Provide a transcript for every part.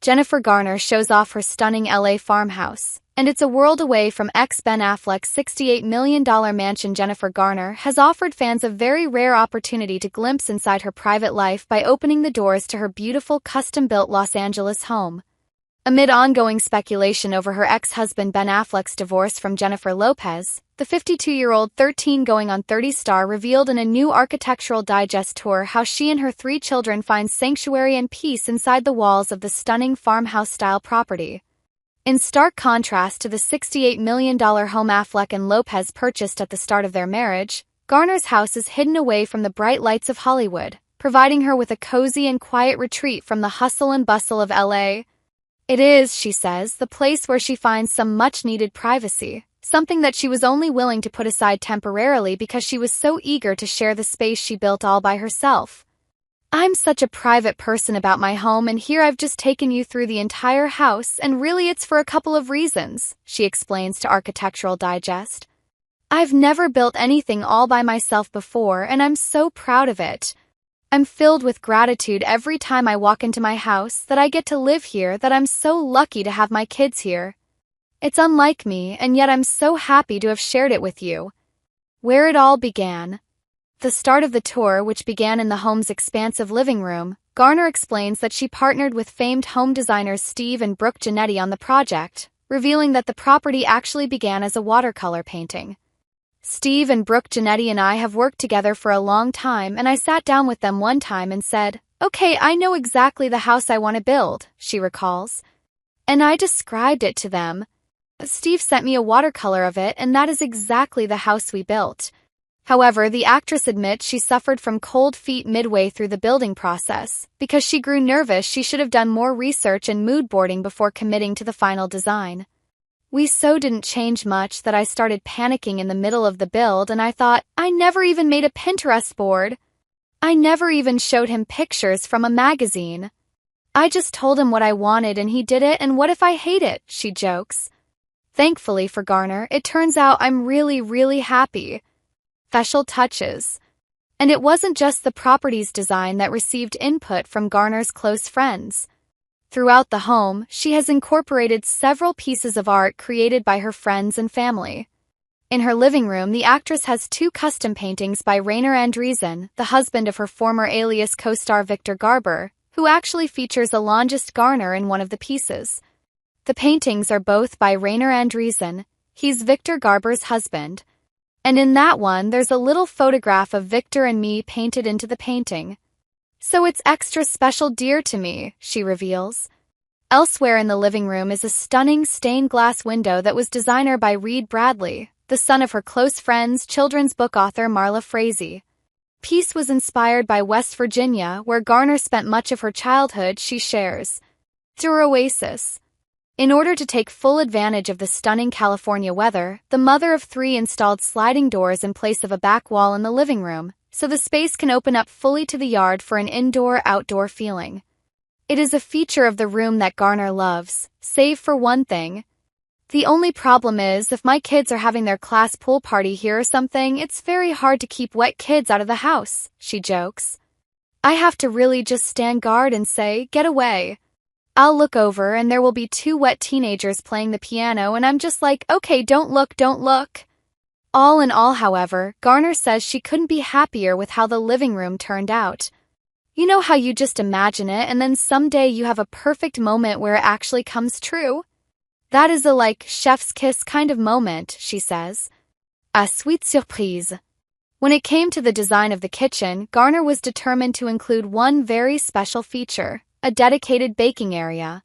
Jennifer Garner shows off her stunning L.A. farmhouse, and it's a world away from ex-Ben Affleck's $68 million mansion. Jennifer Garner has offered fans a very rare opportunity to glimpse inside her private life by opening the doors to her beautiful custom-built Los Angeles home. Amid ongoing speculation over her ex-husband Ben Affleck's divorce from Jennifer Lopez, the 52-year-old 13 going on 30 star revealed in a new Architectural Digest tour how she and her 3 children find sanctuary and peace inside the walls of the stunning farmhouse-style property. In stark contrast to the $68 million home Affleck and Lopez purchased at the start of their marriage, Garner's house is hidden away from the bright lights of Hollywood, providing her with a cozy and quiet retreat from the hustle and bustle of L.A. It is, she says, the place where she finds some much-needed privacy, something that she was only willing to put aside temporarily because she was so eager to share the space she built all by herself. "I'm such a private person about my home, and here I've just taken you through the entire house, and really it's for a couple of reasons," she explains to Architectural Digest. "I've never built anything all by myself before, and I'm so proud of it. I'm filled with gratitude every time I walk into my house that I get to live here, that I'm so lucky to have my kids here. It's unlike me, and yet I'm so happy to have shared it with you." Where it all began. The start of the tour, which began in the home's expansive living room, Garner explains that she partnered with famed home designers Steve and Brooke Giannetti on the project, revealing that the property actually began as a watercolor painting. "Steve and Brooke Giannetti and I have worked together for a long time, and I sat down with them one time and said, 'Okay, I know exactly the house I want to build,'" she recalls. "And I described it to them. Steve sent me a watercolor of it, and that is exactly the house we built." However, the actress admits she suffered from cold feet midway through the building process, because she grew nervous she should have done more research and mood boarding before committing to the final design. "We so didn't change much that I started panicking in the middle of the build, and I thought, I never even made a Pinterest board. I never even showed him pictures from a magazine. I just told him what I wanted and he did it, and what if I hate it?" she jokes. Thankfully for Garner, it turns out I'm really happy. Special touches. And it wasn't just the property's design that received input from Garner's close friends. Throughout the home, she has incorporated several pieces of art created by her friends and family. In her living room, the actress has 2 custom paintings by Rainer Andresen, the husband of her former Alias co-star Victor Garber, who actually features Alongist Garner in one of the pieces. The paintings are both by Rainer Andresen. He's Victor Garber's husband. And in that one, there's a little photograph of Victor and me painted into the painting. "So it's extra special dear to me," she reveals. Elsewhere in the living room is a stunning stained glass window that was designed by Reed Bradley, the son of her close friend's children's book author Marla Frazee. Piece was inspired by West Virginia, where Garner spent much of her childhood, she shares. Through Oasis. In order to take full advantage of the stunning California weather, the mother of 3 installed sliding doors in place of a back wall in the living room, so the space can open up fully to the yard for an indoor-outdoor feeling. It is a feature of the room that Garner loves, save for one thing. "The only problem is, if my kids are having their class pool party here or something, it's very hard to keep wet kids out of the house," she jokes. "I have to really just stand guard and say, 'Get away.' I'll look over and there will be 2 wet teenagers playing the piano, and I'm just like, 'Okay, don't look.'" All in all, however, Garner says she couldn't be happier with how the living room turned out. "You know how you just imagine it, and then someday you have a perfect moment where it actually comes true? That is a chef's kiss kind of moment," she says. "A sweet surprise." When it came to the design of the kitchen, Garner was determined to include one very special feature: a dedicated baking area.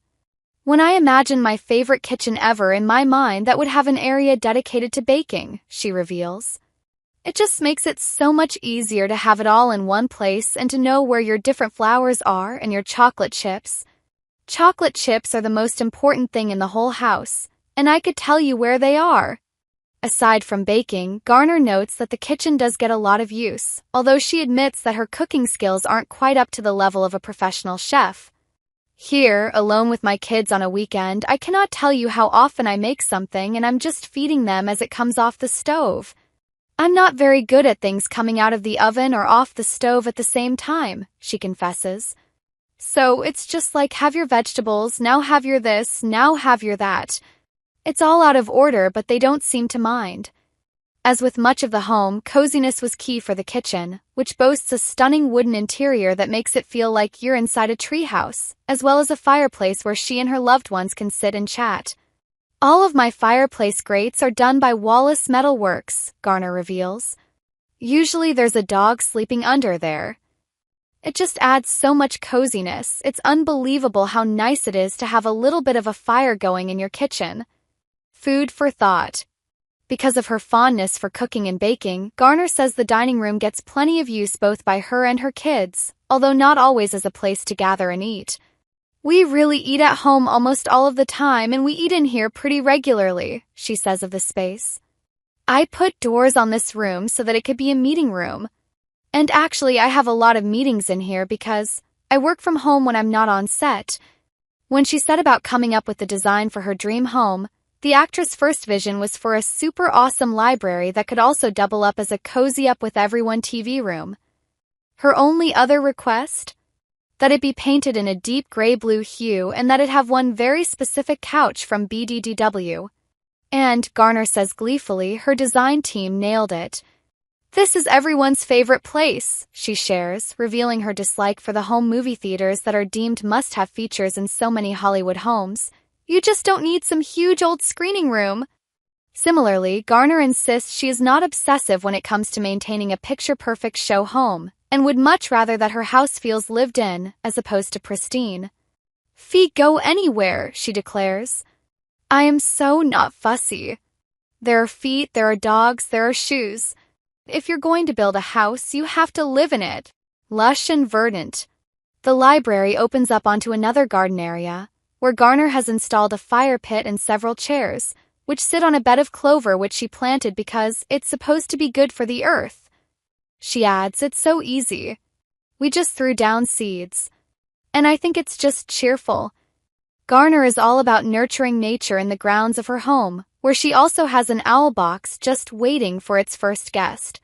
"When I imagine my favorite kitchen ever in my mind, that would have an area dedicated to baking," she reveals. "It just makes it so much easier to have it all in one place and to know where your different flours are and your chocolate chips. Chocolate chips are the most important thing in the whole house, and I could tell you where they are." Aside from baking, Garner notes that the kitchen does get a lot of use, although she admits that her cooking skills aren't quite up to the level of a professional chef. "Here, alone with my kids on a weekend, I cannot tell you how often I make something and I'm just feeding them as it comes off the stove. I'm not very good at things coming out of the oven or off the stove at the same time," she confesses. So it's just like have your vegetables, now have your this, now have your that. It's all out of order, but they don't seem to mind. As with much of the home, coziness was key for the kitchen, which boasts a stunning wooden interior that makes it feel like you're inside a treehouse, as well as a fireplace where she and her loved ones can sit and chat. All of my fireplace grates are done by Wallace Metal Works, Garner reveals. Usually there's a dog sleeping under there. It just adds so much coziness. It's unbelievable how nice it is to have a little bit of a fire going in your kitchen. Food for thought. Because of her fondness for cooking and baking, Garner says the dining room gets plenty of use both by her and her kids, although not always as a place to gather and eat. We really eat at home almost all of the time, and we eat in here pretty regularly, she says of the space. I put doors on this room so that it could be a meeting room. And actually, I have a lot of meetings in here because I work from home when I'm not on set. When she set about coming up with the design for her dream home, the actress' first vision was for a super awesome library that could also double up as a cozy up with everyone TV room. Her only other request? That it be painted in a deep gray-blue hue and that it have one very specific couch from BDDW. And, Garner says gleefully, her design team nailed it. This is everyone's favorite place, she shares, revealing her dislike for the home movie theaters that are deemed must-have features in so many Hollywood homes. You just don't need some huge old screening room. Similarly, Garner insists she is not obsessive when it comes to maintaining a picture-perfect show home, and would much rather that her house feels lived in, as opposed to pristine. Feet go anywhere, she declares. I am so not fussy. There are feet, there are dogs, there are shoes. If you're going to build a house, you have to live in it. Lush and verdant. The library opens up onto another garden area, where Garner has installed a fire pit and several chairs, which sit on a bed of clover which she planted because it's supposed to be good for the earth. She adds, it's so easy. We just threw down seeds. And I think it's just cheerful. Garner is all about nurturing nature in the grounds of her home, where she also has an owl box just waiting for its first guest.